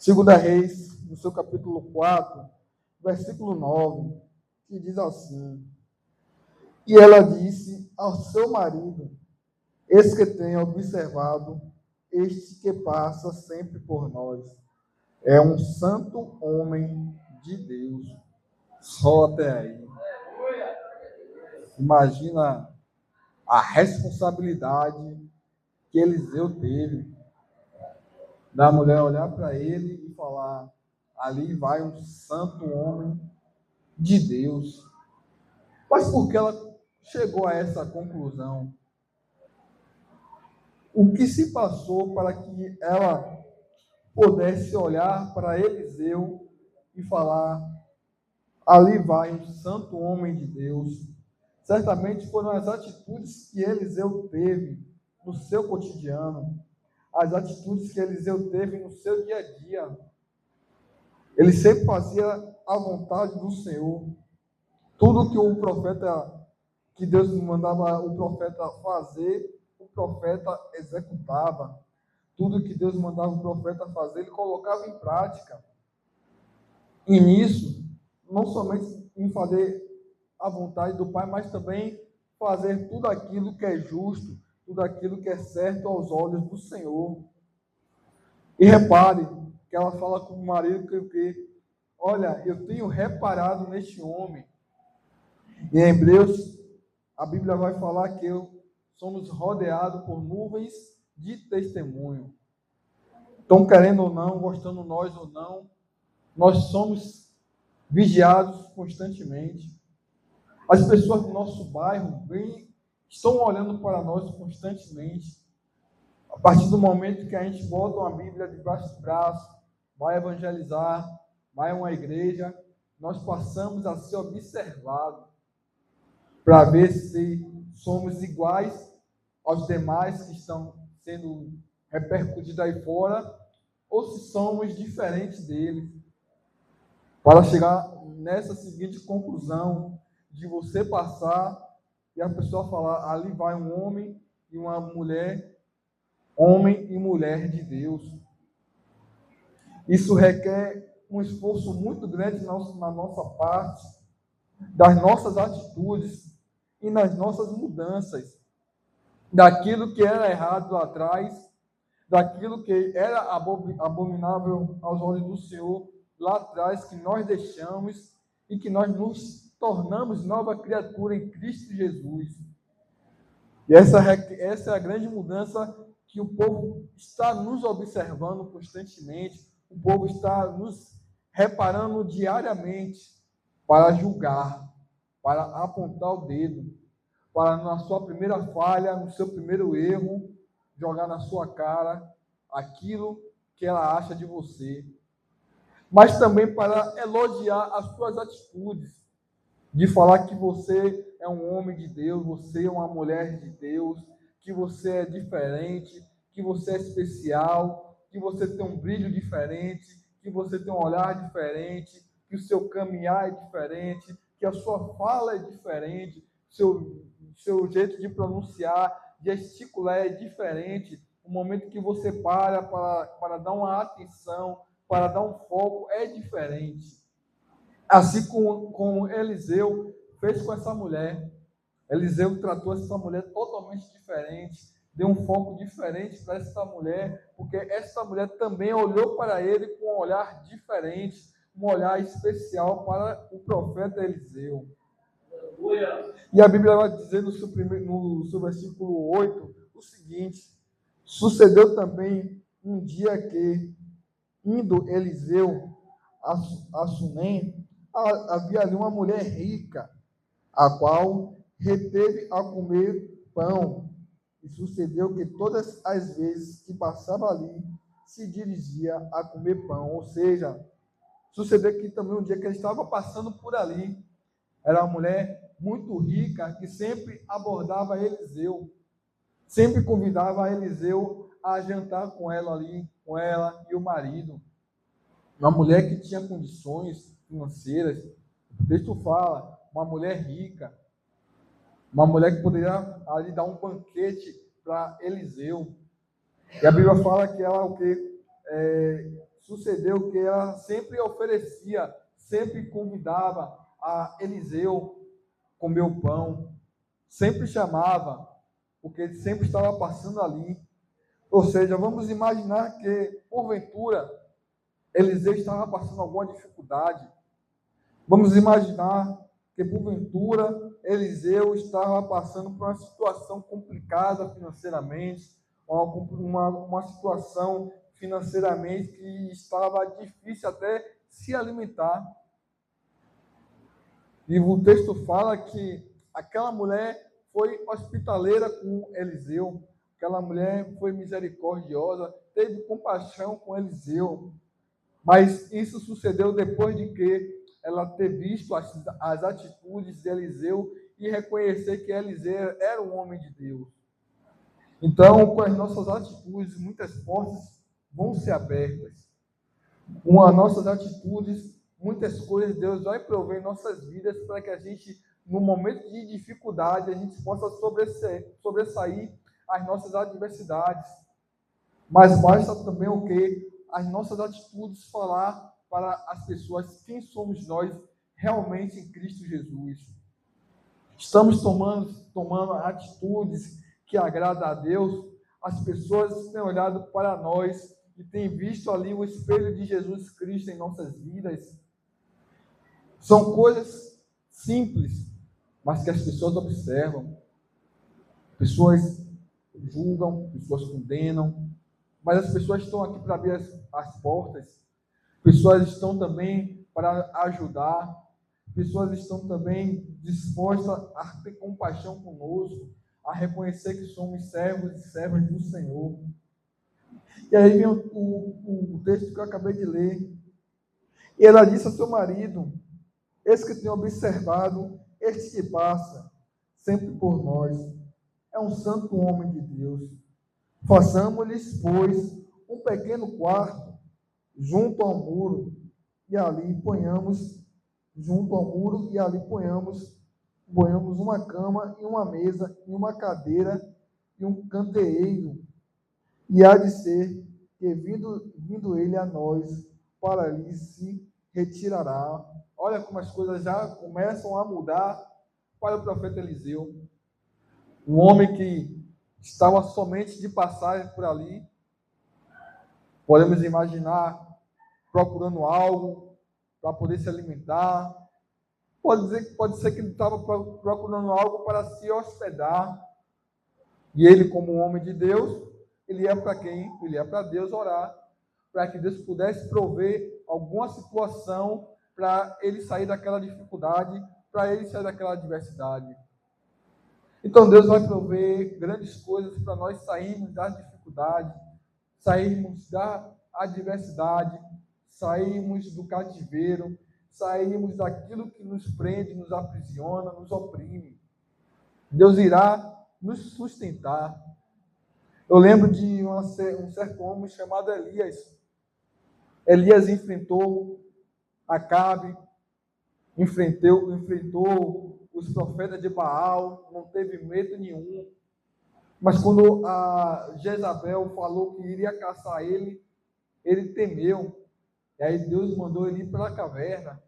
Segunda Reis, no seu capítulo 4, versículo 9, que diz assim: E ela disse ao seu marido: Eis que tenho observado este que passa sempre por nós. É um santo homem de Deus. Só até aí. Imagina a responsabilidade que Eliseu teve da mulher olhar para ele e falar: ali vai um santo homem de Deus. Mas por que ela chegou a essa conclusão? O que se passou para que ela pudesse olhar para Eliseu e falar: ali vai um santo homem de Deus? Certamente foram as atitudes que Eliseu teve no seu cotidiano, as atitudes que Eliseu teve no seu dia a dia. Ele sempre fazia a vontade do Senhor. Tudo que o profeta, que Deus mandava o profeta fazer, o profeta executava. Tudo que Deus mandava o profeta fazer, ele colocava em prática. E nisso, não somente em fazer a vontade do Pai, mas também fazer tudo aquilo que é justo, tudo aquilo que é certo aos olhos do Senhor. E repare que ela fala com o marido que olha, eu tenho reparado neste homem. Em Hebreus, a Bíblia vai falar que somos rodeados por nuvens de testemunho. Então, querendo ou não, gostando nós ou não, nós somos vigiados constantemente. As pessoas do nosso bairro estão olhando para nós constantemente. A partir do momento que a gente bota uma Bíblia debaixo do braço, vai evangelizar, vai a uma igreja, nós passamos a ser observados para ver se somos iguais aos demais que estão sendo repercutidos aí fora, ou se somos diferentes deles. Para chegar nessa seguinte conclusão, de você passar e a pessoa falar: ali vai um homem e uma mulher, homem e mulher de Deus. Isso requer um esforço muito grande na nossa parte, das nossas atitudes e nas nossas mudanças, daquilo que era errado lá atrás, daquilo que era abominável aos olhos do Senhor lá atrás, que nós deixamos e que nós nos tornamos nova criatura em Cristo Jesus. E essa é a grande mudança que o povo está nos observando constantemente, o povo está nos reparando diariamente para julgar, para apontar o dedo, para na sua primeira falha, no seu primeiro erro, jogar na sua cara aquilo que ela acha de você. Mas também para elogiar as suas atitudes, de falar que você é um homem de Deus, você é uma mulher de Deus, que você é diferente, que você é especial, que você tem um brilho diferente, que você tem um olhar diferente, que o seu caminhar é diferente, que a sua fala é diferente, seu jeito de pronunciar, de gesticular é diferente. O momento que você para dar uma atenção, para dar um foco, é diferente. Assim como Eliseu fez com essa mulher. Eliseu tratou essa mulher totalmente diferente, deu um foco diferente para essa mulher, porque essa mulher também olhou para ele com um olhar diferente, um olhar especial para o profeta Eliseu. E a Bíblia vai dizer no seu versículo 8 o seguinte: sucedeu também um dia que, indo Eliseu a Sunem, havia ali uma mulher rica, a qual reteve a comer pão. E sucedeu que todas as vezes que passava ali, se dirigia a comer pão. Ou seja, sucedeu que também um dia que ele estava passando por ali, era uma mulher muito rica, que sempre abordava Eliseu, sempre convidava Eliseu a jantar com ela ali, com ela e o marido. Uma mulher que tinha condições financeiras. O texto fala, uma mulher rica, uma mulher que poderia ali dar um banquete para Eliseu. E a Bíblia fala que ela sucedeu que ela sempre oferecia, sempre convidava a Eliseu comer o pão, sempre chamava, porque ele sempre estava passando ali. Ou seja, vamos imaginar que, porventura, Eliseu estava passando alguma dificuldade. Vamos imaginar que, porventura, Eliseu estava passando por uma situação complicada financeiramente, uma situação financeiramente que estava difícil até se alimentar. E o texto fala que aquela mulher foi hospitaleira com Eliseu, aquela mulher foi misericordiosa, teve compaixão com Eliseu. Mas isso sucedeu depois de que ela ter visto as atitudes de Eliseu e reconhecer que Eliseu era um homem de Deus. Então, com as nossas atitudes, muitas portas vão ser abertas. Com as nossas atitudes, muitas coisas Deus vai prover em nossas vidas para que a gente, no momento de dificuldade, a gente possa sobressair as nossas adversidades. Mas basta também o quê? As nossas atitudes falar para as pessoas quem somos nós realmente em Cristo Jesus. Estamos tomando atitudes que agradam a Deus. As pessoas têm olhado para nós e têm visto ali o espelho de Jesus Cristo em nossas vidas. São coisas simples, mas que as pessoas observam. Pessoas julgam, pessoas condenam, mas as pessoas estão aqui para abrir as portas. Pessoas estão também para ajudar. Pessoas estão também dispostas a ter compaixão conosco, a reconhecer que somos servos e servas do Senhor. E aí vem o texto que eu acabei de ler. E ela disse ao seu marido: eis que tenho observado este que passa sempre por nós. É um santo homem de Deus. Façamos-lhes, pois, um pequeno quarto junto ao muro, e ali ponhamos uma cama e uma mesa e uma cadeira e um candeeiro. E há de ser que vindo ele a nós, para ali se retirará. Olha como as coisas já começam a mudar para o profeta Eliseu. Um homem que estava somente de passagem por ali. Podemos imaginar procurando algo para poder se alimentar. Pode ser que ele estava procurando algo para se hospedar. E ele, como um homem de Deus, ele ia para quem? Ele ia para Deus orar, para que Deus pudesse prover alguma situação para ele sair daquela dificuldade, para ele sair daquela adversidade. Então Deus vai prover grandes coisas para nós sairmos da dificuldade, sairmos da adversidade, sairmos do cativeiro, sairmos daquilo que nos prende, nos aprisiona, nos oprime. Deus irá nos sustentar. Eu lembro de um certo homem chamado Elias. Elias enfrentou Acabe, enfrentou os profetas de Baal, não teve medo nenhum. Mas quando a Jezabel falou que iria caçar ele, ele temeu. E aí Deus mandou ele ir para a caverna.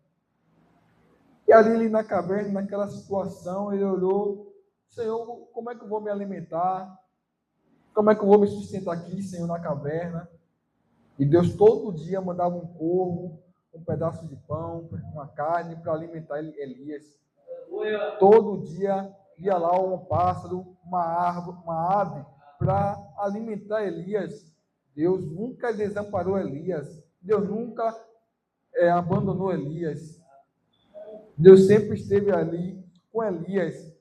E ali na caverna, naquela situação, ele olhou: Senhor, como é que eu vou me alimentar? Como é que eu vou me sustentar aqui, Senhor, na caverna? E Deus todo dia mandava um corvo, um pedaço de pão, uma carne para alimentar Elias. Todo dia ia lá um pássaro, uma ave, para alimentar Elias. Deus nunca desamparou Elias. Deus nunca abandonou Elias. Deus sempre esteve ali com Elias.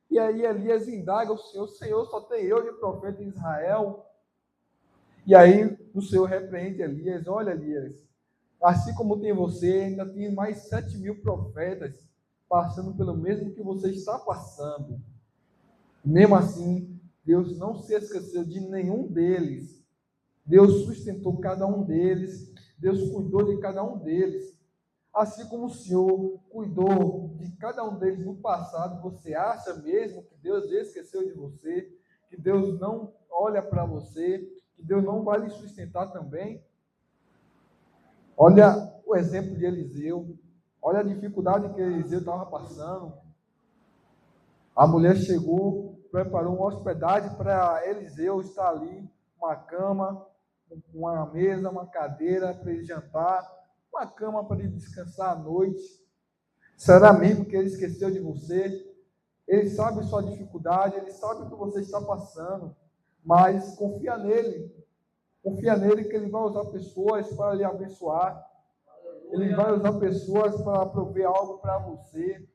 E aí Elias indaga o Senhor só tem eu de profeta em Israel. E aí o Senhor repreende Elias: olha, Elias, assim como tem você, ainda tem mais 7.000 profetas passando pelo mesmo que você está passando. Mesmo assim, Deus não se esqueceu de nenhum deles. Deus sustentou cada um deles. Deus cuidou de cada um deles. Assim como o Senhor cuidou de cada um deles no passado, você acha mesmo que Deus esqueceu de você? Que Deus não olha para você? Que Deus não vai lhe sustentar também? Olha o exemplo de Eliseu. Olha a dificuldade que Eliseu estava passando. A mulher chegou, preparou uma hospedagem para Eliseu estar ali, uma cama, uma mesa, uma cadeira para ele jantar, uma cama para ele descansar à noite. Será mesmo que ele esqueceu de você? Ele sabe sua dificuldade, ele sabe o que você está passando, mas confia nele. Confia nele que ele vai usar pessoas para lhe abençoar. Ele vai usar pessoas para prover algo para você,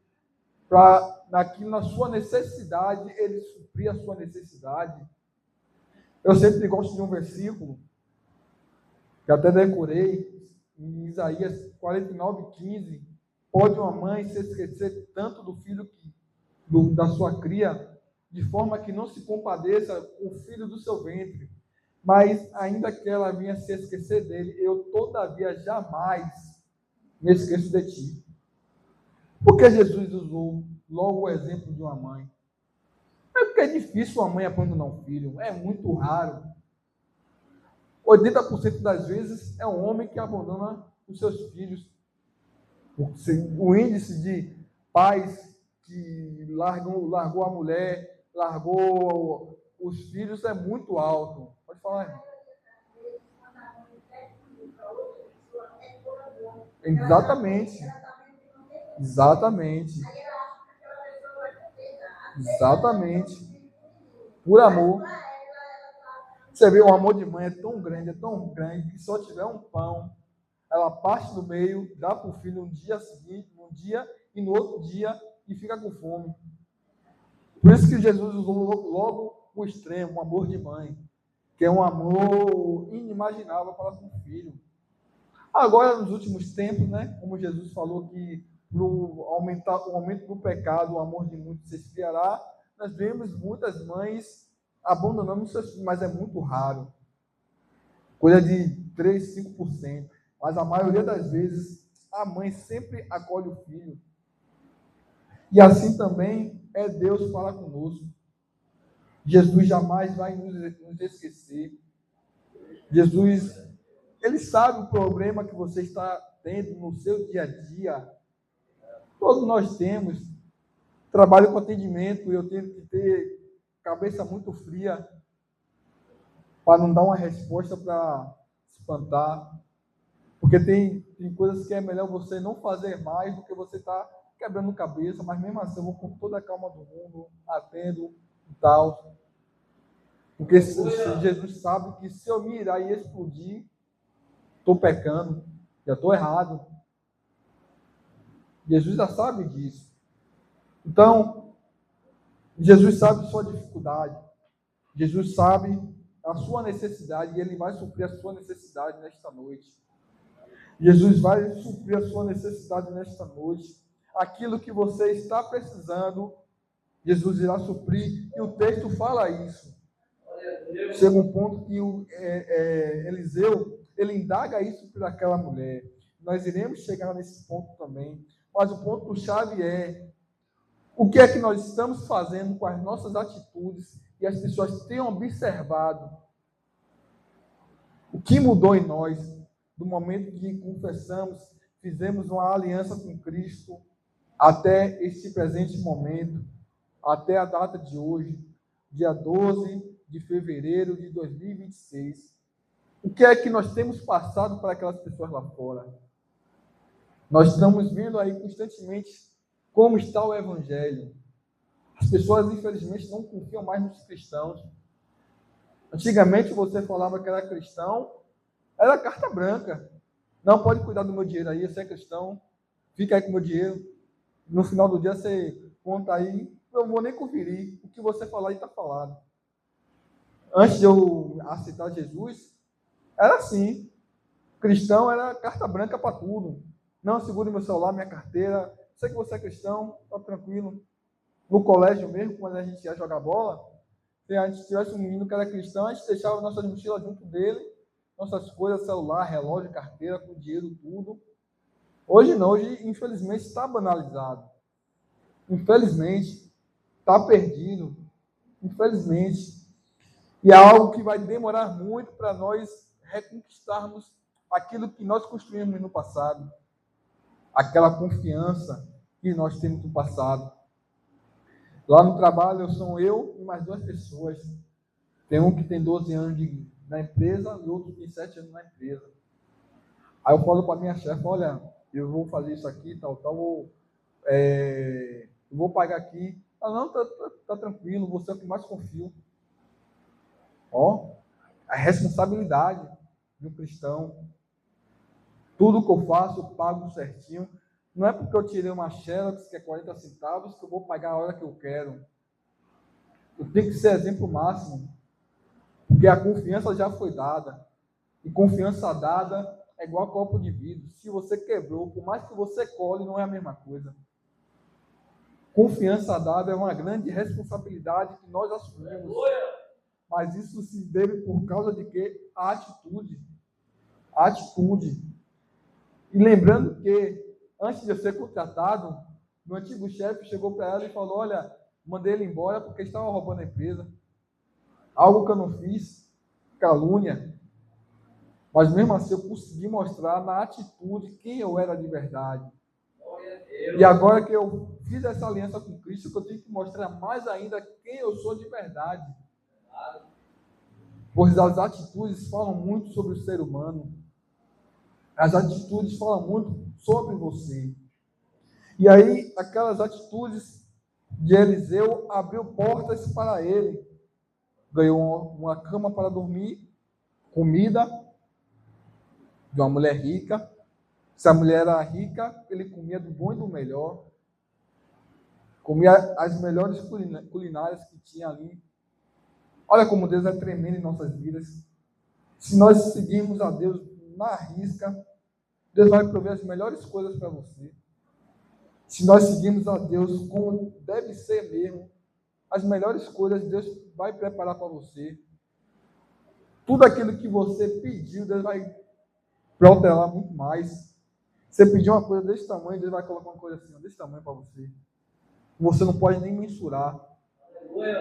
para na sua necessidade, ele suprir a sua necessidade. Eu sempre gosto de um versículo, que até decorei, em Isaías 49:15. Pode uma mãe se esquecer tanto do filho da sua cria, de forma que não se compadeça com o filho do seu ventre, mas ainda que ela venha se esquecer dele, eu todavia jamais me esqueço de ti. Porque Jesus usou logo o exemplo de uma mãe. É porque é difícil uma mãe abandonar um filho, é muito raro. 80% das vezes é um homem que abandona os seus filhos. O índice de pais que largou a mulher, largou os filhos é muito alto. Pode falar. Exatamente. Exatamente. Exatamente. Por amor. Você vê, o amor de mãe é tão grande, que só tiver um pão, ela parte do meio, dá para o filho um dia seguinte, um dia e no outro dia, e fica com fome. Por isso que Jesus usou logo o extremo, o amor de mãe, que é um amor inimaginável para com o filho. Agora, nos últimos tempos, né, como Jesus falou que o aumento do pecado, o amor de muitos se esfriará, nós vemos muitas mães abandonando seus filhos, mas é muito raro. Coisa de 3, 5%. Mas a maioria das vezes, a mãe sempre acolhe o filho. E assim também é Deus para conosco. Jesus jamais vai nos esquecer. Jesus, ele sabe o problema que você está tendo no seu dia a dia. Todos nós temos. Trabalho com atendimento, eu tenho que ter cabeça muito fria para não dar uma resposta para espantar. Porque tem coisas que é melhor você não fazer mais do que você estar quebrando cabeça, mas mesmo assim eu vou com toda a calma do mundo, atendo e tal. Porque Jesus sabe que se eu mirar e explodir, estou pecando, já estou errado. Jesus já sabe disso. Então, Jesus sabe sua dificuldade. Jesus sabe a sua necessidade e ele vai suprir a sua necessidade nesta noite. Jesus vai suprir a sua necessidade nesta noite. Aquilo que você está precisando, Jesus irá suprir. E o texto fala isso. Chega um ponto que Eliseu, ele indaga isso por aquela mulher. Nós iremos chegar nesse ponto também. Mas o ponto-chave é o que é que nós estamos fazendo com as nossas atitudes e as pessoas tenham observado o que mudou em nós do momento que confessamos, fizemos uma aliança com Cristo até este presente momento, até a data de hoje, dia 12 de fevereiro de 2026. O que é que nós temos passado para aquelas pessoas lá fora? Nós estamos vendo aí constantemente como está o Evangelho. As pessoas, infelizmente, não confiam mais nos cristãos. Antigamente, você falava que era cristão, era carta branca. Não pode cuidar do meu dinheiro aí, você é cristão, fica aí com o meu dinheiro. No final do dia, você conta aí, eu não vou nem conferir. O que você falar aí está falado. Antes de eu aceitar Jesus, era assim. Cristão era carta branca para tudo. Não, segure meu celular, minha carteira. Sei que você é cristão, está tranquilo. No colégio mesmo, quando a gente ia jogar bola, se a gente tivesse um menino que era cristão, a gente deixava nossas mochilas junto dele, nossas coisas, celular, relógio, carteira, com dinheiro, tudo. Hoje não, hoje infelizmente está banalizado. Infelizmente, está perdido. Infelizmente. E é algo que vai demorar muito para nós reconquistarmos aquilo que nós construímos no passado, aquela confiança que nós temos no passado. Lá no trabalho, sou eu e mais 2 pessoas. Tem um que tem 12 anos na empresa e outro que tem 7 anos na empresa. Aí eu falo para a minha chefe, olha, eu vou fazer isso aqui, tal, eu vou pagar aqui. Ela, não, tá tranquilo, você é o que mais confio. Ó, a responsabilidade de um cristão. Tudo que eu faço, eu pago certinho. Não é porque eu tirei uma Xerox, que é 40 centavos, que eu vou pagar a hora que eu quero. Eu tenho que ser exemplo máximo. Porque a confiança já foi dada. E confiança dada é igual a copo de vidro. Se você quebrou, por mais que você cole, não é a mesma coisa. Confiança dada é uma grande responsabilidade que nós assumimos. Mas isso se deve por causa de quê? A atitude. A atitude. E lembrando que, antes de eu ser contratado, meu antigo chefe chegou para ela e falou, olha, mandei ele embora porque estava roubando a empresa. Algo que eu não fiz, calúnia. Mas mesmo assim eu consegui mostrar na atitude quem eu era de verdade. E agora que eu fiz essa aliança com Cristo, que eu tenho que mostrar mais ainda quem eu sou de verdade. Pois as atitudes falam muito sobre o ser humano. As atitudes falam muito sobre você. E aí, aquelas atitudes de Eliseu abriu portas para ele. Ganhou uma cama para dormir, comida de uma mulher rica. Se a mulher era rica, ele comia do bom e do melhor. Comia as melhores culinárias que tinha ali. Olha como Deus é tremendo em nossas vidas. Se nós seguirmos a Deus na risca, Deus vai prover as melhores coisas para você. Se nós seguirmos a Deus como deve ser mesmo, as melhores coisas Deus vai preparar para você. Tudo aquilo que você pediu, Deus vai protelar muito mais. Você pediu uma coisa desse tamanho, Deus vai colocar uma coisa assim, desse tamanho para você. Você não pode nem mensurar.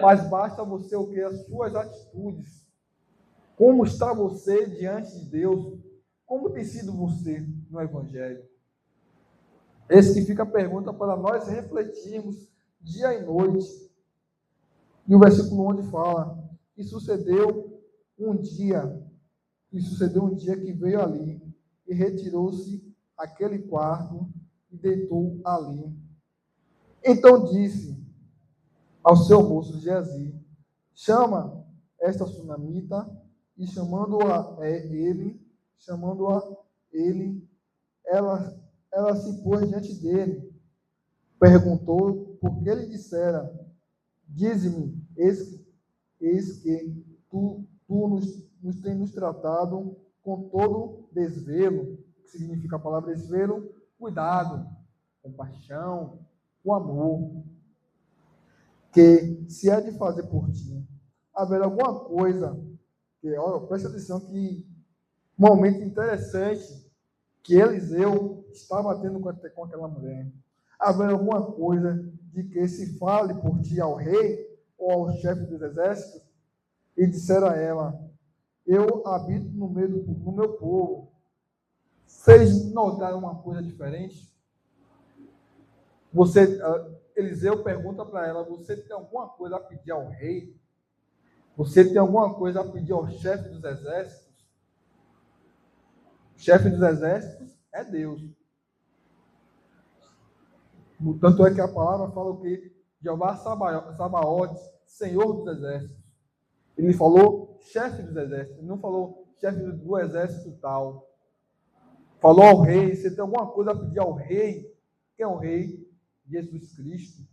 Mas basta você o que? As suas atitudes. Como está você diante de Deus? Como tem sido você no Evangelho? Esse que fica a pergunta para nós refletirmos dia e noite. E o versículo onde fala, e sucedeu um dia que veio ali e retirou-se àquele quarto e deitou ali. Então disse ao seu moço Geazi, chama esta sunamita, e chamando-a ele, ela se pôs diante dele, perguntou por que ele dissera, dize-me, eis que tu nos tens nos tratado com todo desvelo, que significa a palavra desvelo, cuidado, compaixão, o amor, que se há de fazer por ti, haver alguma coisa, que, olha, presta atenção que um momento interessante que Eliseu estava tendo com aquela mulher, haver alguma coisa de que se fale por ti ao rei ou ao chefe dos exércitos, e disser a ela, eu habito no meio do meu povo. Vocês notaram uma coisa diferente? Eliseu pergunta para ela, você tem alguma coisa a pedir ao rei? Você tem alguma coisa a pedir ao chefe dos exércitos? O chefe dos exércitos é Deus. Tanto é que a palavra fala o quê? Jeová Sabaote, Senhor dos exércitos. Ele falou chefe dos exércitos, ele não falou chefe do exército tal. Falou ao rei, você tem alguma coisa a pedir ao rei? Quem é o rei? Jesus Cristo.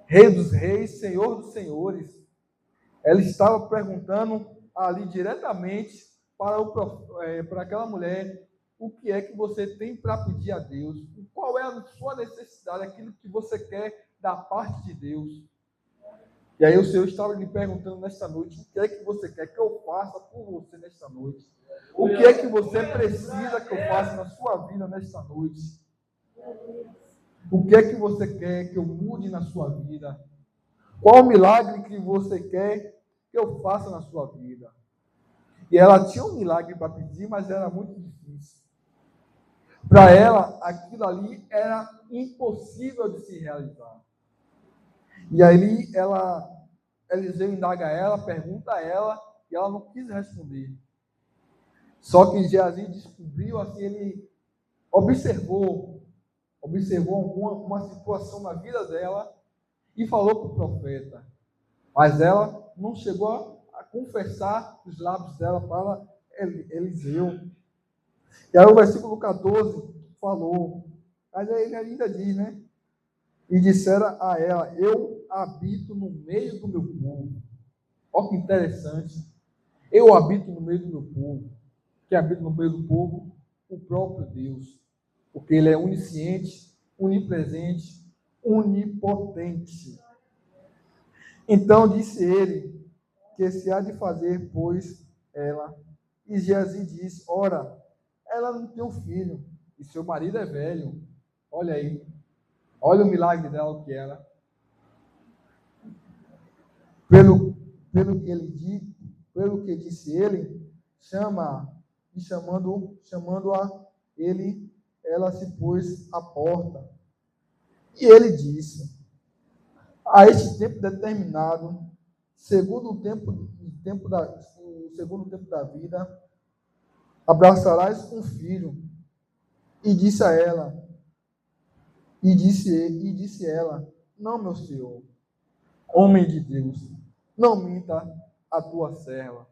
Rei dos reis, Senhor dos senhores. Ela estava perguntando ali diretamente para aquela mulher, o que é que você tem para pedir a Deus? Qual é a sua necessidade, aquilo que você quer da parte de Deus? E aí o Senhor estava lhe perguntando nesta noite, o que é que você quer que eu faça por você nesta noite? O que é que você precisa que eu faça na sua vida nesta noite? O que é que você quer que eu mude na sua vida? Qual o milagre que você quer que eu faça na sua vida? E ela tinha um milagre para pedir, mas era muito difícil. Para ela, aquilo ali era impossível de se realizar. E aí Eliseu indaga ela, pergunta a ela, e ela não quis responder. Só que Geazi descobriu, assim, ele observou uma situação na vida dela e falou para o profeta. Mas ela não chegou a confessar os lábios dela para Eliseu. E aí o versículo 14 falou, mas aí ele ainda diz, né? E dissera a ela, eu habito no meio do meu povo. Olha que interessante. Eu habito no meio do meu povo. Quem habita no meio do povo? O próprio Deus. Porque ele é onisciente, onipresente, onipotente. Então disse ele, que se há de fazer, pois, ela. E Geazi disse, ora, ela não tem um filho, e seu marido é velho. Olha aí, olha o milagre dela que era. Pelo que disse ele, chama, e chamando-a ele, ela se pôs à porta. E ele disse, a este tempo determinado, segundo o segundo tempo da vida, abraçarás um filho. E disse a ela, e disse ela, não, meu senhor, homem de Deus, não minta a tua serva.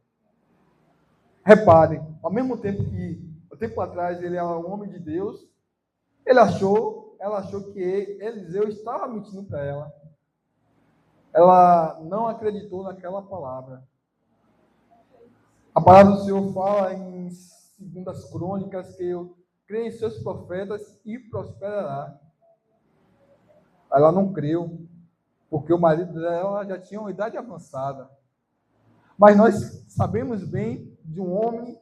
Repare, ao mesmo tempo que, um tempo atrás, ele era um homem de Deus, ela achou que Eliseu estava mentindo para ela. Ela não acreditou naquela palavra. A palavra do Senhor fala em 2 Crônicas que eu creio em seus profetas e prosperará. Ela não creu, porque o marido dela já tinha uma idade avançada. Mas nós sabemos bem de um homem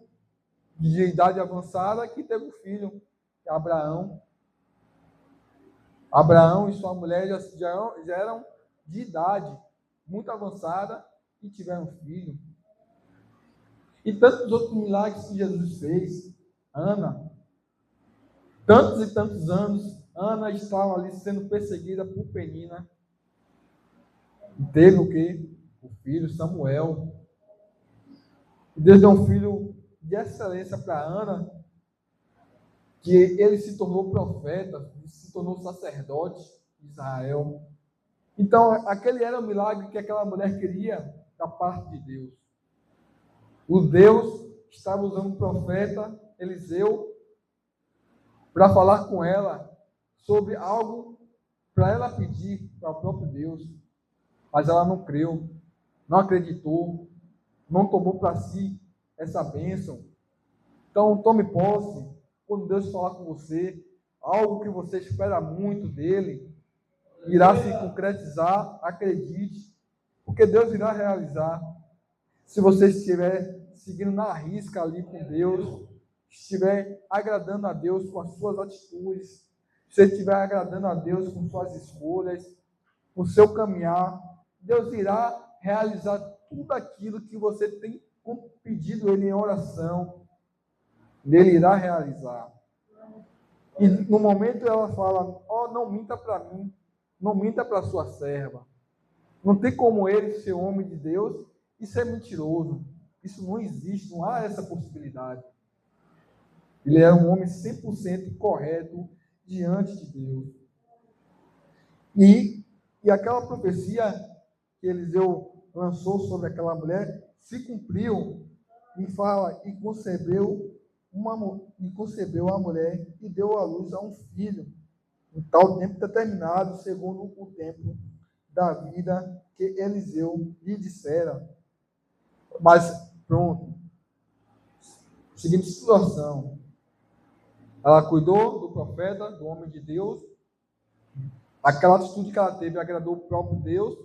de idade avançada que teve um filho, que é Abraão. Abraão e sua mulher já eram de idade muito avançada e tiveram um filho. E tantos outros milagres que Jesus fez. Ana, tantos e tantos anos, Ana estava ali sendo perseguida por Penina. E teve o quê? O filho Samuel. E Deus deu um filho de excelência para Ana, que ele se tornou profeta, se tornou sacerdote de Israel. Então, aquele era o milagre que aquela mulher queria da parte de Deus. O Deus estava usando o profeta Eliseu para falar com ela sobre algo para ela pedir para o próprio Deus. Mas ela não creu, não acreditou, não tomou para si essa bênção. Então, tome posse, quando Deus falar com você, algo que você espera muito dele, irá se concretizar, acredite, porque Deus irá realizar. Se você estiver seguindo na risca ali com Deus, estiver agradando a Deus com as suas atitudes, se você estiver agradando a Deus com suas escolhas, com o seu caminhar, Deus irá realizar tudo aquilo que você tem pedido Ele em oração. Ele irá realizar. E no momento ela fala, não minta para mim, não minta para sua serva. Não tem como ele ser homem de Deus e ser mentiroso. Isso não existe, não há essa possibilidade. Ele era um homem 100% correto diante de Deus. E aquela profecia que Eliseu lançou sobre aquela mulher se cumpriu e fala, e concebeu a mulher e deu à luz a um filho, em tal tempo determinado, segundo o tempo da vida que Eliseu lhe dissera. Mas, pronto. Seguinte situação. Ela cuidou do profeta, do homem de Deus. Aquela atitude que ela teve agradou o próprio Deus.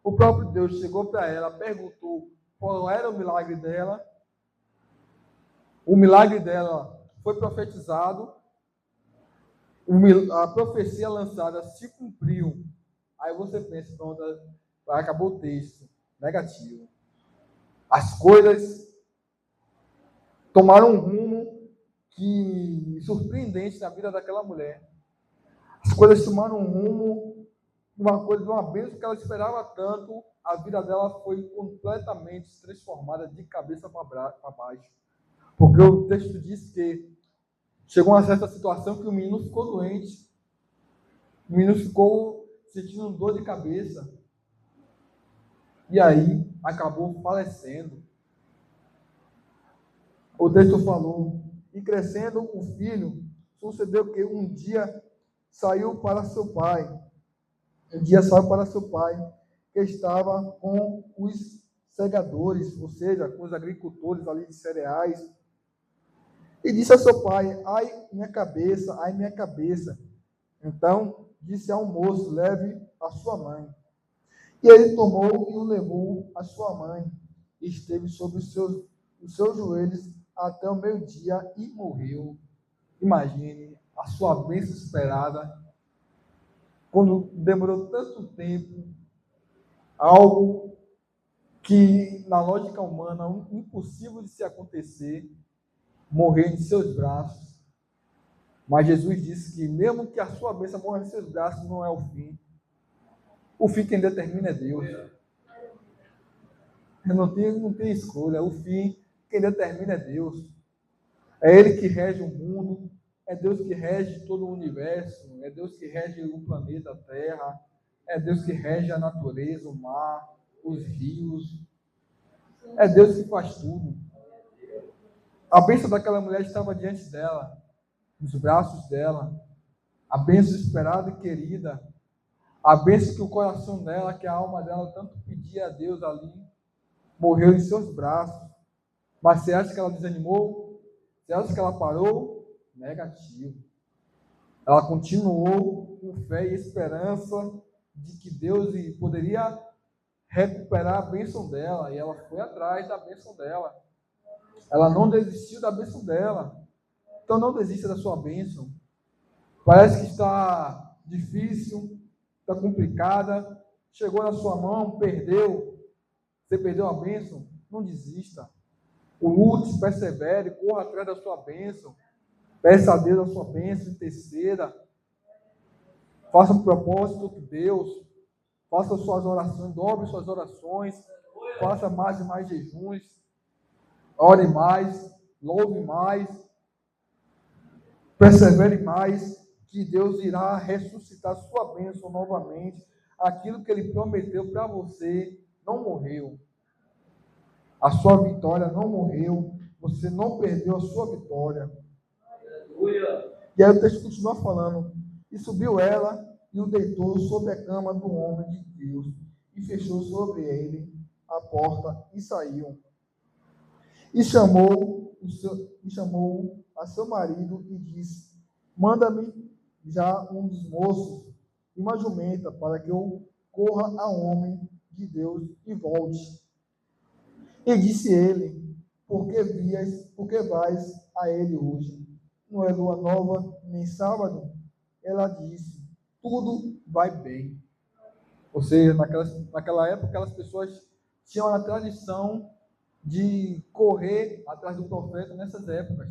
O próprio Deus chegou para ela, perguntou qual era o milagre dela. O milagre dela foi profetizado. A profecia lançada se cumpriu. Aí você pensa, pronto, acabou o texto. Negativo. As coisas tomaram um rumo surpreendente na vida daquela mulher. As coisas tomaram um rumo, de uma bênção que ela esperava tanto, a vida dela foi completamente transformada de cabeça para baixo. Porque o texto diz que chegou uma certa situação que o menino ficou doente. O menino ficou sentindo dor de cabeça. E aí acabou falecendo. O texto falou, e crescendo o filho, sucedeu que um dia saiu para seu pai. Que estava com os segadores, ou seja, com os agricultores ali de cereais. E disse a seu pai, ai minha cabeça. Então disse ao moço, leve a sua mãe. E ele tomou e o levou a sua mãe. E esteve sobre os seus joelhos até o meio-dia e morreu. Imagine a sua bênção esperada, quando demorou tanto tempo, algo que na lógica humana impossível de se acontecer, morrer em seus braços. Mas Jesus disse que mesmo que a sua bênção morra em seus braços, não é o fim. O fim quem determina é Deus. Não tem escolha. O fim quem determina é Deus. É Ele que rege o mundo, é Deus que rege todo o universo, é Deus que rege o planeta Terra, é Deus que rege a natureza, o mar, os rios. É Deus que faz tudo. A bênção daquela mulher estava diante dela, nos braços dela. A bênção esperada e querida. A bênção que o coração dela, que a alma dela tanto pedia a Deus ali, morreu em seus braços. Mas você acha que ela desanimou? Você acha que ela parou? Negativo. Ela continuou com fé e esperança de que Deus poderia recuperar a bênção dela. E ela foi atrás da bênção dela. Ela não desistiu da bênção dela. Então não desista da sua bênção. Parece que está difícil, está complicada. Chegou na sua mão, perdeu. Você perdeu a bênção? Não desista. Lute, persevere, corra atrás da sua bênção. Peça a Deus a sua bênção, interceda. Faça um propósito com Deus. Faça suas orações, dobre suas orações. Faça mais e mais jejuns. Ore mais, louve mais. Persevere mais, que Deus irá ressuscitar sua bênção novamente. Aquilo que Ele prometeu para você não morreu. A sua vitória não morreu. Você não perdeu a sua vitória. E aí o texto continua falando. E subiu ela e o deitou sobre a cama do homem de Deus. E fechou sobre ele a porta e saiu. E chamou a seu marido e disse, manda-me já um dos moços e uma jumenta para que eu corra ao homem de Deus e volte. E disse ele, por que vais a ele hoje? Não é lua nova, nem sábado? Ela disse, tudo vai bem. Ou seja, naquela época, aquelas pessoas tinham a tradição de correr atrás do profeta nessas épocas.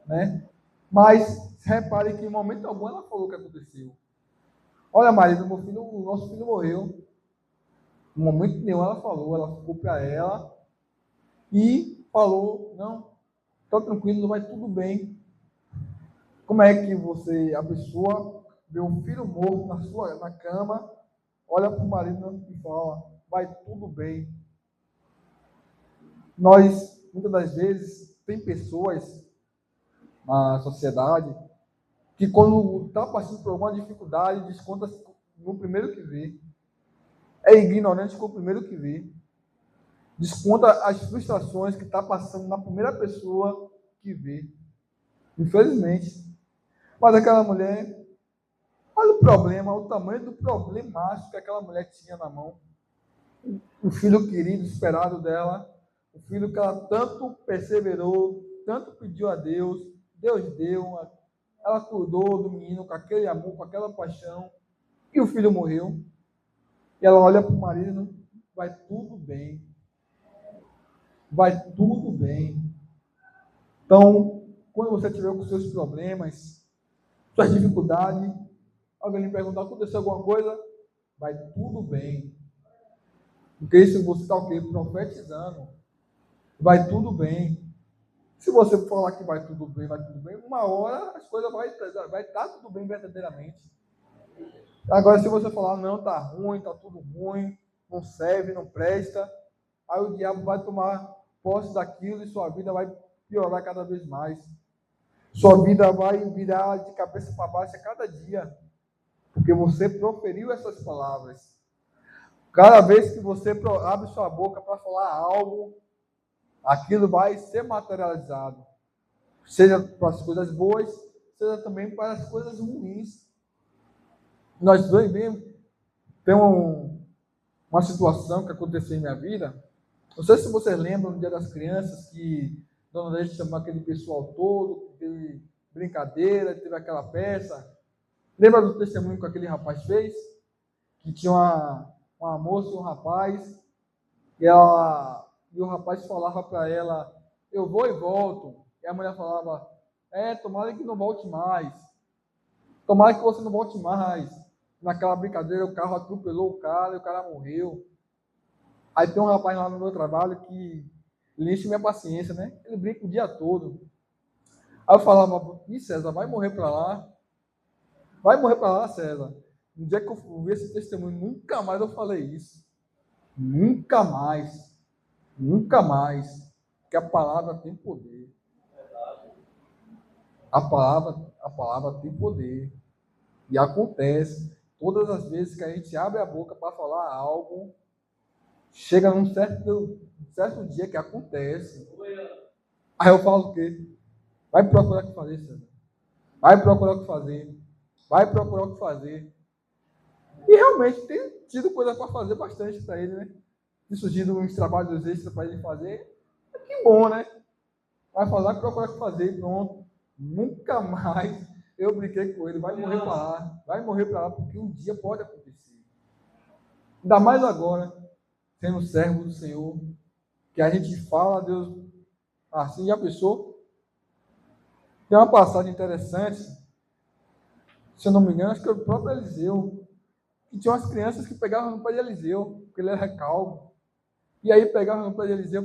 Né? Mas, repare que em momento algum ela falou o que aconteceu. Olha, marido, o nosso filho morreu. No momento nenhum ela falou, ela ficou para ela e falou, não, está tranquilo, vai tudo bem. Como é que a pessoa vê um filho morto na cama, olha para o marido e fala, vai tudo bem. Nós, muitas das vezes, tem pessoas na sociedade que quando está passando por alguma dificuldade, desconta no primeiro que vê. É ignorante com o primeiro que vê. Desconta as frustrações que está passando na primeira pessoa que vê. Infelizmente. Mas aquela mulher, olha o problema, o tamanho do problemaço que aquela mulher tinha na mão. O filho querido, esperado dela, o filho que ela tanto perseverou, tanto pediu a Deus, Deus deu, ela cuidou do menino com aquele amor, com aquela paixão, e o filho morreu. E ela olha para o marido, vai tudo bem. Vai tudo bem. Então, quando você tiver com seus problemas, suas dificuldades, alguém lhe perguntar, aconteceu alguma coisa? Vai tudo bem. Porque isso você está o quê? Profetizando. Vai tudo bem. Se você falar que vai tudo bem, uma hora as coisas vai estar tudo bem verdadeiramente. Agora, se você falar, não, tá ruim, tá tudo ruim, não serve, não presta, aí o diabo vai tomar posse daquilo e sua vida vai piorar cada vez mais. Sua vida vai virar de cabeça para baixo a cada dia, porque você proferiu essas palavras. Cada vez que você abre sua boca para falar algo, aquilo vai ser materializado. Seja para as coisas boas, seja também para as coisas ruins. Nós dois mesmo tem uma situação que aconteceu em minha vida. Não sei se vocês lembram no Dia das Crianças que Dona Leite chamou aquele pessoal todo, que teve brincadeira, teve aquela peça. Lembra do testemunho que aquele rapaz fez? Que tinha uma moça e um rapaz, e o rapaz falava para ela, eu vou e volto. E a mulher falava, tomara que não volte mais. Tomara que você não volte mais. Naquela brincadeira, o carro atropelou o cara e o cara morreu. Aí tem um rapaz lá no meu trabalho que ele enche minha paciência, né? Ele brinca o dia todo. Aí eu falava, César, vai morrer para lá. Vai morrer para lá, César. No dia que eu vi esse testemunho, nunca mais eu falei isso. Nunca mais. Nunca mais. Porque a palavra tem poder. A palavra tem poder. E acontece. Todas as vezes que a gente abre a boca para falar algo, chega num certo dia que acontece. Aí eu falo o quê? Vai procurar o que fazer, César. Vai procurar o que fazer. Vai procurar o que fazer. E realmente tem tido coisa para fazer bastante para ele, né? Tem surgido uns trabalhos extras para ele fazer. Que bom, né? Vai falar, procurar o que fazer e pronto. Nunca mais eu brinquei com ele. Vai morrer para lá. Vai morrer para lá, porque um dia pode acontecer. Ainda mais agora, sendo servo do Senhor, que a gente fala a Deus assim, já pensou? Tem uma passagem interessante, se eu não me engano, acho que é o próprio Eliseu, que tinha umas crianças que pegavam no pé de Eliseu, porque ele era calvo. E aí pegavam no pé de Eliseu,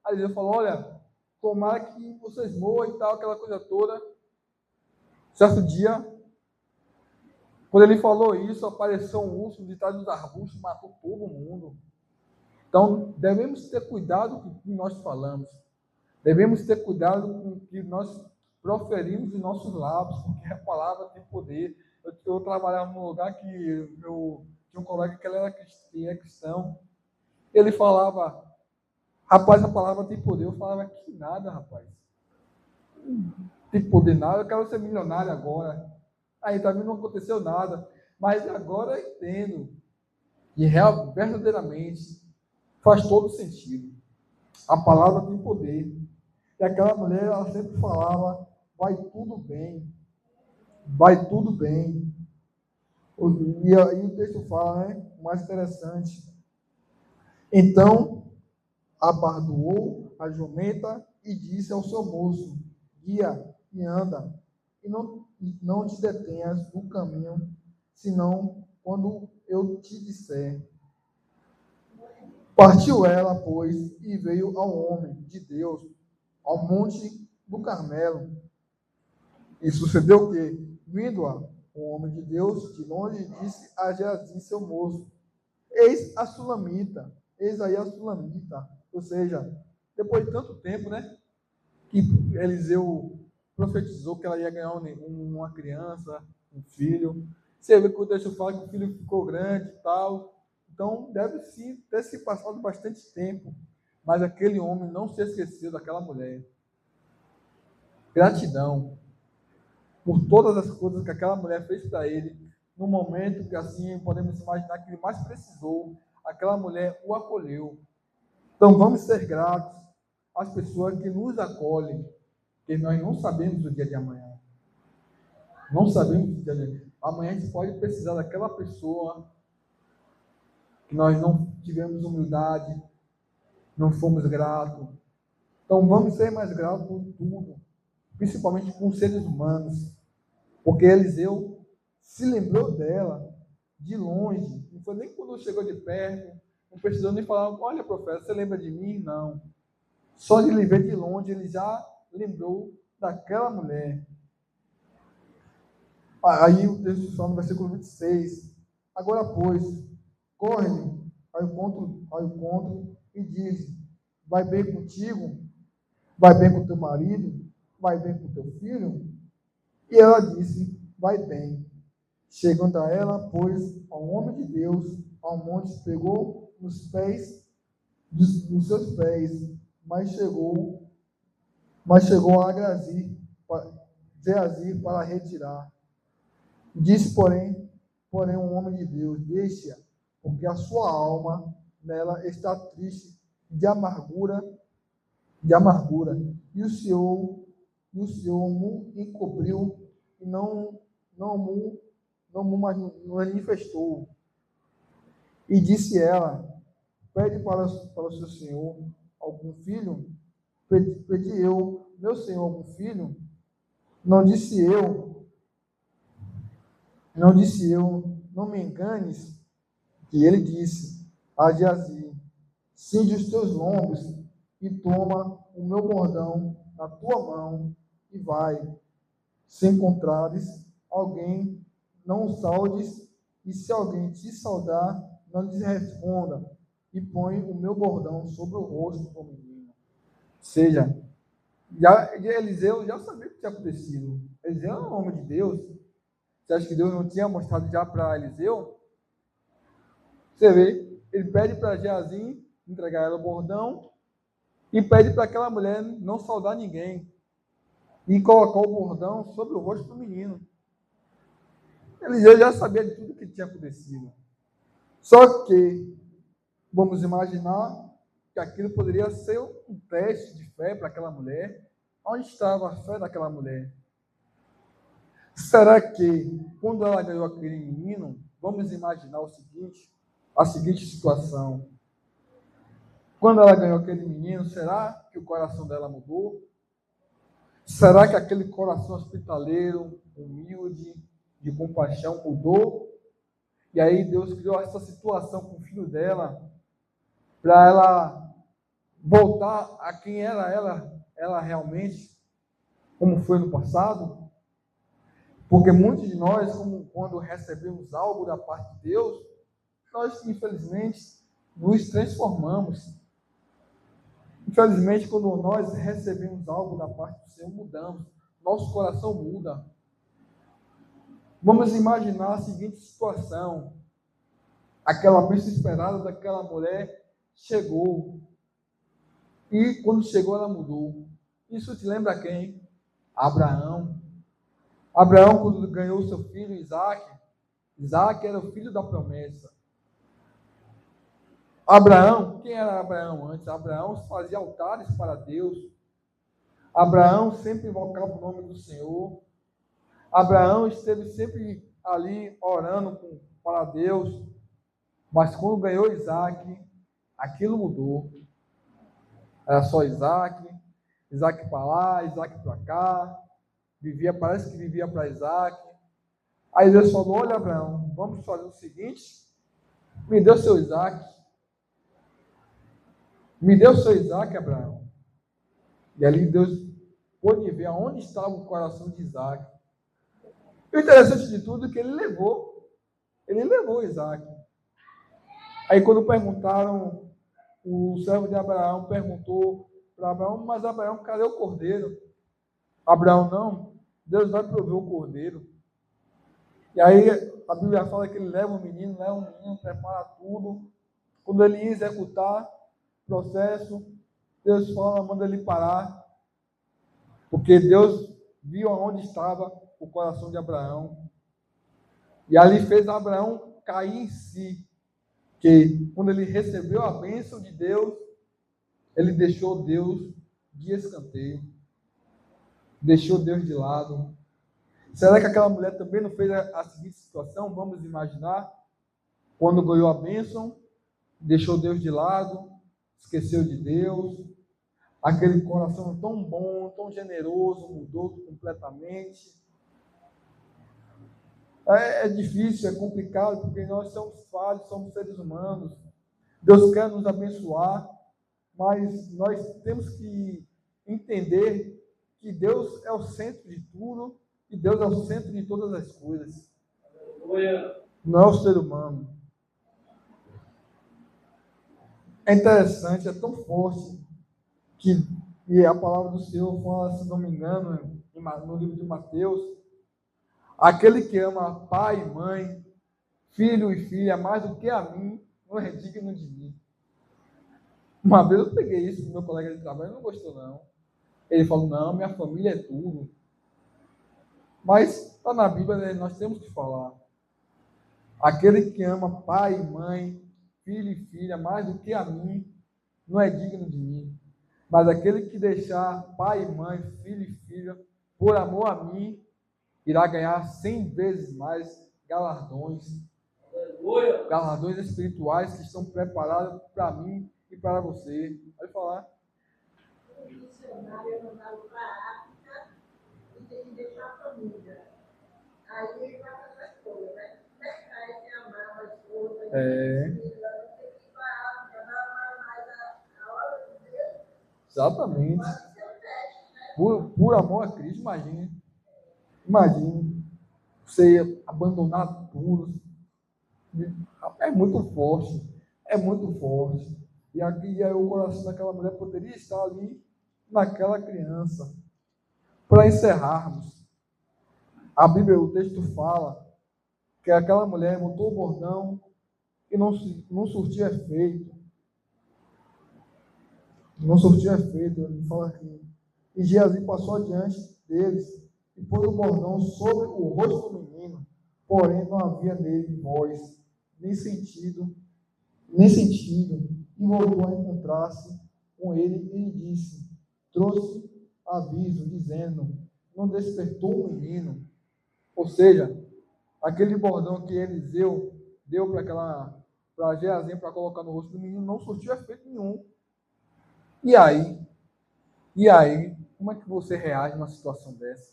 aí Eliseu falou, olha, tomara que vocês morram e tal, aquela coisa toda. Certo dia, quando ele falou isso, apareceu um urso de trás dos arbustos e matou todo mundo. Então, devemos ter cuidado com o que nós falamos. Devemos ter cuidado com o que nós proferimos de nossos lábios, porque a palavra tem poder. Eu trabalhava num lugar que tinha um colega que ele é cristão. Ele falava, rapaz, a palavra tem poder. Eu falava, que nada, rapaz. Não tem poder nada, eu quero ser milionário agora. Aí também não aconteceu nada. Mas agora eu entendo que verdadeiramente faz todo sentido. A palavra tem poder. E aquela mulher, ela sempre falava, vai tudo bem. Vai tudo bem. E aí o texto fala, né? O mais interessante. Então, abardoou a jumenta e disse ao seu moço, guia e anda, e não te detenhas no caminho, senão quando eu te disser. Partiu ela, pois, e veio ao homem de Deus, ao monte do Carmelo. E sucedeu o quê? Vindo-a, o homem de Deus, de longe, disse a Geazi, seu moço, eis a Sulamita, eis aí a Sulamita. Ou seja, depois de tanto tempo, né, que Eliseu profetizou que ela ia ganhar uma criança, um filho. Você vê que o texto fala que o filho ficou grande e tal. Então, deve sim ter se passado bastante tempo. Mas aquele homem não se esqueceu daquela mulher. Gratidão por todas as coisas que aquela mulher fez para ele, no momento que, assim, podemos imaginar que ele mais precisou, aquela mulher o acolheu. Então, vamos ser gratos às pessoas que nos acolhem, porque nós não sabemos o dia de amanhã. Não sabemos o dia de amanhã. Amanhã a gente pode precisar daquela pessoa que nós não tivemos humildade, não fomos gratos. Então, vamos ser mais gratos por tudo, principalmente com os seres humanos, porque Eliseu se lembrou dela de longe, não foi nem quando chegou de perto, não precisou nem falar, olha, profeta, você lembra de mim? Não. Só de lhe ver de longe, ele já lembrou daquela mulher. Aí o texto fala no versículo 26, agora, pois, corre ao encontro e diz, vai bem contigo? Vai bem com teu marido? Vai bem com teu filho? E ela disse, vai bem. Chegando a ela, pois, ao homem de Deus, ao monte, pegou nos dos seus pés, mas chegou a Geazir para retirar. Disse, porém, um homem de Deus, deixa, porque a sua alma nela está triste de amargura, e o Senhor o encobriu e não manifestou. E disse ela, pede para o seu senhor algum filho? Pedi eu, meu senhor, algum filho? Não disse eu, não me enganes, que ele disse a Geazi, cinge os teus lombos e toma o meu bordão na tua mão e vai. Se encontrares alguém, não o saudes, e se alguém te saudar, não lhes responda, e põe o meu bordão sobre o rosto do menino. Ou seja, Eliseu já sabia o que tinha acontecido. Eliseu era um homem de Deus. Você acha que Deus não tinha mostrado já para Eliseu? Você vê, ele pede para Geazi entregar ela o bordão e pede para aquela mulher não saudar ninguém e colocar o bordão sobre o rosto do menino. Eliseu já sabia de tudo que tinha acontecido. Só que, vamos imaginar que aquilo poderia ser um teste de fé para aquela mulher. Onde estava a fé daquela mulher? Será que, quando ela ganhou aquele menino, vamos imaginar a seguinte situação. Quando ela ganhou aquele menino, será que o coração dela mudou? Será que aquele coração hospitaleiro, humilde, de compaixão mudou? E aí Deus criou essa situação com o filho dela para ela voltar a quem era ela realmente, como foi no passado? Porque muitos de nós, quando recebemos algo da parte de Deus, nós, infelizmente, nos transformamos. Infelizmente, quando nós recebemos algo da parte do Senhor, mudamos. Nosso coração muda. Vamos imaginar a seguinte situação. Aquela bênção esperada daquela mulher chegou. E quando chegou, ela mudou. Isso te lembra quem? Abraão. Abraão, quando ganhou seu filho Isaac, Isaac era o filho da promessa. Abraão, quem era Abraão antes? Abraão fazia altares para Deus. Abraão sempre invocava o nome do Senhor. Abraão esteve sempre ali orando para Deus. Mas quando ganhou Isaac, aquilo mudou. Era só Isaac para lá, Isaac para cá. Parece que vivia para Isaac. Aí Deus falou, olha Abraão, vamos fazer o seguinte, me dê o seu Isaac. Me dê o seu Isaac, Abraão. E ali Deus pôde ver aonde estava o coração de Isaac. O interessante de tudo é que ele levou Isaac. Aí quando perguntaram, o servo de Abraão perguntou para Abraão, mas Abraão, cadê o cordeiro? Abraão, não, Deus vai prover o cordeiro. E aí a Bíblia fala que ele leva o menino, prepara tudo. Quando ele ia executar o processo, Deus fala, manda ele parar. Porque Deus viu aonde estava o coração de Abraão. E ali fez Abraão cair em si. Que quando ele recebeu a bênção de Deus, ele deixou Deus de escanteio. Deixou Deus de lado. Será que aquela mulher também não fez a seguinte situação? Vamos imaginar. Quando ganhou a bênção, deixou Deus de lado, esqueceu de Deus, aquele coração tão bom, tão generoso, mudou completamente. É difícil, é complicado, porque nós somos falhos, somos seres humanos. Deus quer nos abençoar, mas nós temos que entender que Deus é o centro de tudo e Deus é o centro de todas as coisas. Não é o ser humano. É interessante, é tão forte que a palavra do Senhor fala, se não me engano, no livro de Mateus, aquele que ama pai e mãe, filho e filha mais do que a mim, não é digno de mim. Uma vez eu peguei isso do meu colega de trabalho, não gostou não. Ele falou, não, minha família é tudo. Mas está na Bíblia, né, nós temos que falar. Aquele que ama pai e mãe, filho e filha mais do que a mim, não é digno de mim. Mas aquele que deixar pai e mãe, filho e filha, por amor a mim, irá ganhar 100 vezes mais galardões. Galardões espirituais que estão preparados para mim e para você. Pode falar. O missionário é mandado para a África e tem que deixar a família. Aí ele vai fazer a escolha, né? Deixar ele amar a esposa, tem que ir para a África, vai amar mais a hora de Deus. Exatamente. Por amor a Cristo, imagine. Imagine você abandonar tudo. É muito forte. É muito forte. E aí o coração daquela mulher poderia estar ali naquela criança. Para encerrarmos, a Bíblia, o texto fala que aquela mulher montou o bordão e não surtia efeito. Não surtia efeito, ele fala aqui. E Geazi passou adiante deles e pôs o bordão sobre o rosto do menino, porém não havia nele voz, nem sentido, e voltou a encontrar-se com ele e lhe disse, trouxe aviso, dizendo, não despertou o menino. Ou seja, aquele bordão que Eliseu deu para Geazi para colocar no rosto do menino não surtiu efeito nenhum. E aí, como é que você reage numa situação dessa?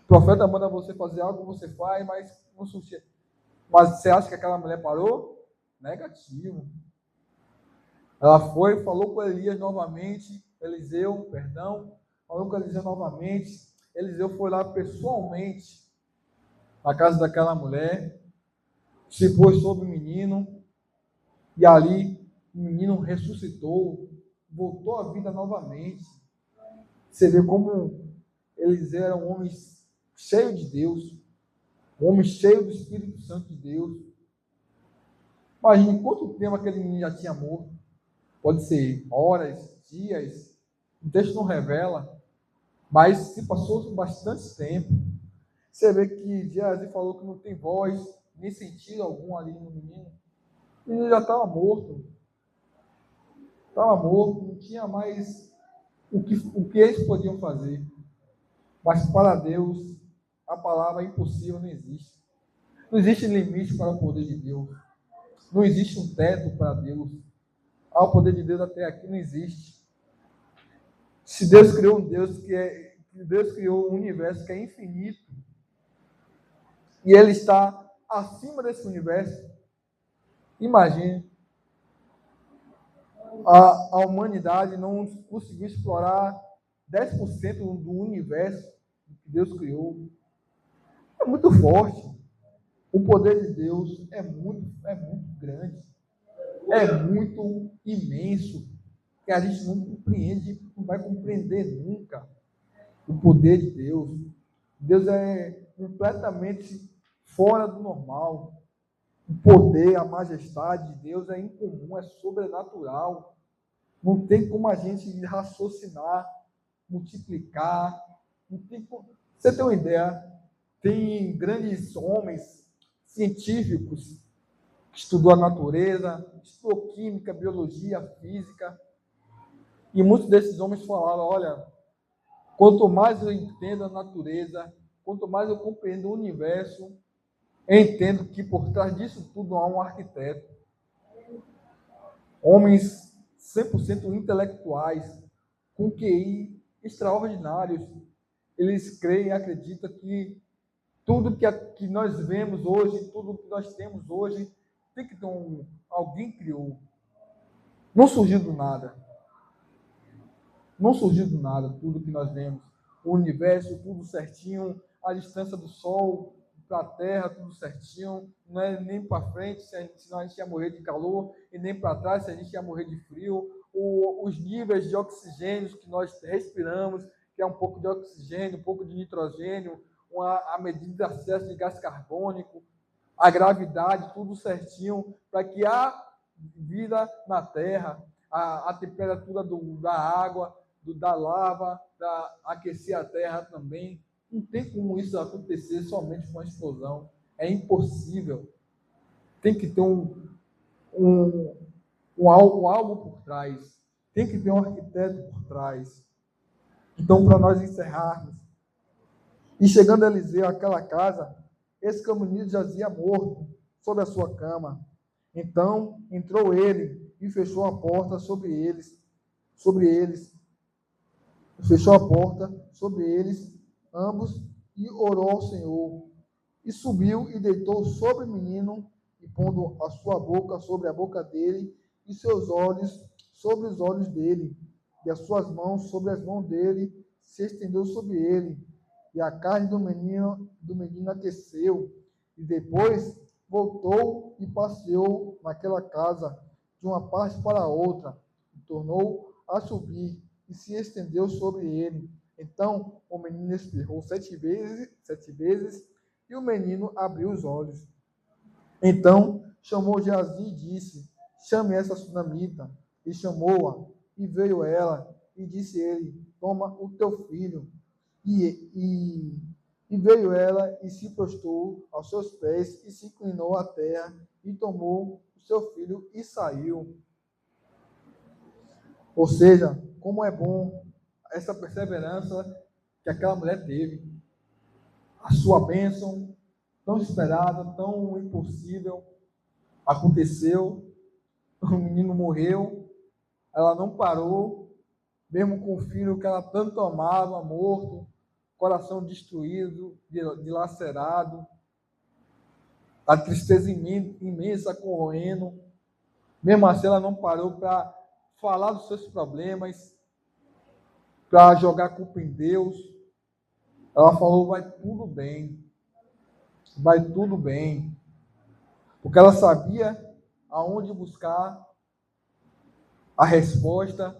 O profeta manda você fazer algo, você faz, mas não surtiu. Mas você acha que aquela mulher parou? Negativo. Ela foi, falou com Elias novamente, falou com Eliseu novamente. Eliseu foi lá pessoalmente na casa daquela mulher, se pôs sobre o menino, e ali o menino ressuscitou, voltou à vida novamente. Você vê como Eliseu era um homem cheio de Deus, um homem cheio do Espírito Santo de Deus. Imagine quanto tempo aquele menino já tinha morto. Pode ser horas, dias, o texto não revela, mas se passou bastante tempo. Você vê que Geazi falou que não tem voz, nem sentido algum ali no menino. O menino já estava morto. Estava morto, não tinha mais o que eles podiam fazer. Mas para Deus, a palavra impossível não existe. Não existe limite para o poder de Deus. Não existe um teto para Deus. O poder de Deus até aqui não existe. Se Deus criou Deus criou um universo que é infinito, e Ele está acima desse universo, imagine, a humanidade não conseguiu explorar 10% do universo que Deus criou. É muito forte. O poder de Deus é muito grande. É muito imenso. Que a gente não compreende, não vai compreender nunca o poder de Deus. Deus é completamente fora do normal. O poder, a majestade de Deus é incomum, é sobrenatural. Não tem como a gente raciocinar, multiplicar. Não tem como... Você tem uma ideia? Tem grandes homens científicos que estudou a natureza, estudou química, biologia, física. E muitos desses homens falaram, olha, quanto mais eu entendo a natureza, quanto mais eu compreendo o universo, eu entendo que por trás disso tudo há um arquiteto. Homens 100% intelectuais, com QI extraordinários. Eles creem e acreditam que tudo que nós vemos hoje, tudo que nós temos hoje, tem que ter alguém criou. Não surgiu do nada. Não surgiu do nada tudo que nós vemos. O universo, tudo certinho, a distância do Sol para a Terra, tudo certinho. Não é nem para frente, senão a gente ia morrer de calor, e nem para trás, se a gente ia morrer de frio. Os níveis de oxigênio que nós respiramos, que é um pouco de oxigênio, um pouco de nitrogênio, a medida de acesso de gás carbônico, a gravidade, tudo certinho, para que a vida na Terra, a temperatura da água, da lava, para aquecer a Terra também. Não tem como isso acontecer somente com uma explosão. É impossível. Tem que ter algo por trás. Tem que ter um arquiteto por trás. Então, para nós encerrarmos, e chegando a Eliseu àquela casa, esse camponês jazia morto sobre a sua cama. Então entrou ele e fechou a porta sobre eles. Fechou a porta sobre eles, ambos, e orou ao Senhor. E subiu e deitou sobre o menino, e pondo a sua boca sobre a boca dele, e seus olhos sobre os olhos dele, e as suas mãos sobre as mãos dele, se estendeu sobre ele. E a carne do menino aqueceu, e depois voltou e passeou naquela casa, de uma parte para a outra, e tornou a subir, e se estendeu sobre ele. Então o menino espirrou 7 vezes, e o menino abriu os olhos. Então chamou Geazi e disse: chame essa sunamita. E chamou-a, e veio ela, e disse ele: toma o teu filho. E veio ela e se prostrou aos seus pés e se inclinou à terra e tomou o seu filho e saiu. Ou seja, como é bom essa perseverança que aquela mulher teve. A sua bênção, tão esperada, tão impossível, aconteceu. O menino morreu, ela não parou, mesmo com o filho que ela tanto amava, morto, coração destruído, dilacerado, a tristeza imensa corroendo. Mesmo assim, ela não parou para falar dos seus problemas, para jogar a culpa em Deus. Ela falou: vai tudo bem, vai tudo bem, porque ela sabia aonde buscar a resposta,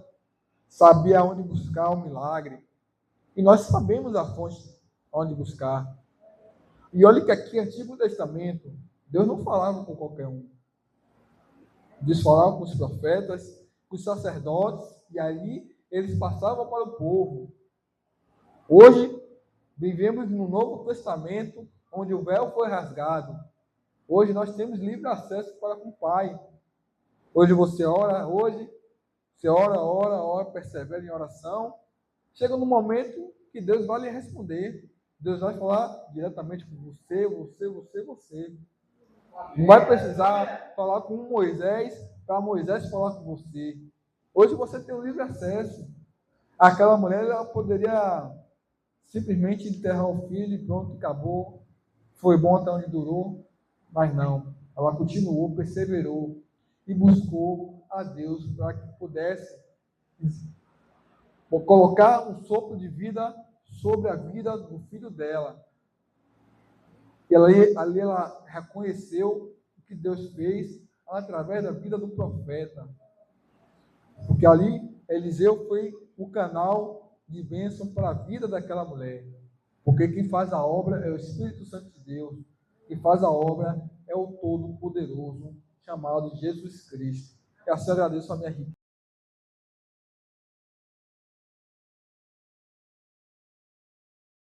sabia aonde buscar o milagre. E nós sabemos a fonte onde buscar. E olha que aqui, Antigo Testamento, Deus não falava com qualquer um. Deus falava com os profetas, com os sacerdotes, e ali eles passavam para o povo. Hoje, vivemos no Novo Testamento, onde o véu foi rasgado. Hoje nós temos livre acesso para com o Pai. Hoje você ora, persevera em oração. Chega no momento que Deus vai lhe responder. Deus vai falar diretamente com você. Não vai precisar falar com Moisés para Moisés falar com você. Hoje você tem um livre acesso. Aquela mulher, ela poderia simplesmente enterrar o filho e pronto, acabou. Foi bom até onde durou, mas não. Ela continuou, perseverou e buscou a Deus para que pudesse colocar um sopro de vida sobre a vida do filho dela. E ali ela reconheceu o que Deus fez através da vida do profeta. Porque ali Eliseu foi o canal de bênção para a vida daquela mulher. Porque quem faz a obra é o Espírito Santo de Deus. Quem faz a obra é o Todo-Poderoso, chamado Jesus Cristo. Eu agradeço a minha riqueza.